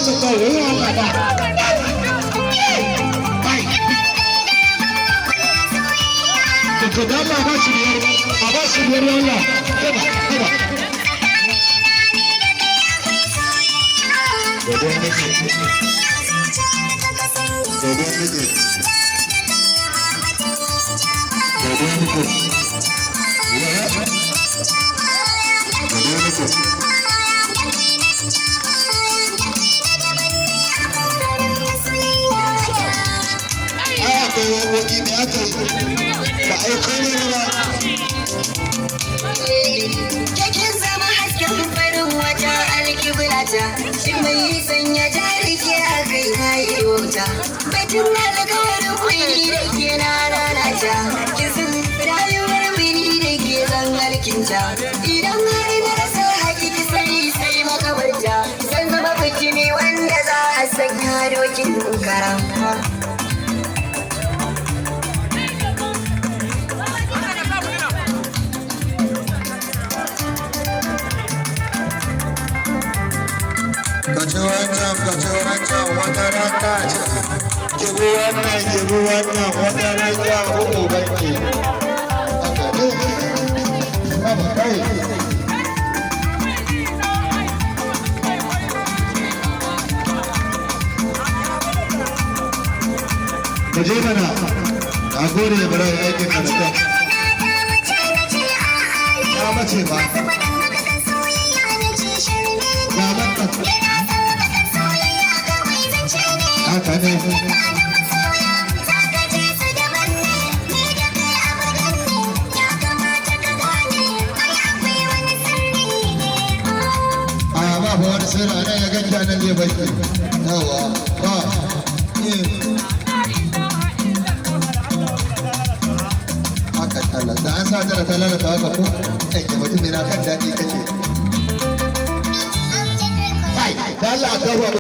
masa kawai Allah ba ka dama ba shi biyar a ba shi biyar Allah kada kada Godon nake Jakin zama hasken farin wata alkiblata shi mai sanya jarike a kai na wuta batun alkawarin kwini da ke na lalata kisan rayuwar mini da ke zangarkinta idan har na rasa hakiki sai makabarta zan zama bikini wanda za a sanya dokin karama kaci wancan wata rata ce kibu wannan wata rata uku banki haka ne baba kai ka je mana a gode da bara aikin karanta ya mace ba ya mace haka ne ba wani sirra nan ya ganta nan zai baki yawa ba haka talla da an sa ta da talla da ta haka ko ɗanke mutum yana kan daɗi kace da Allah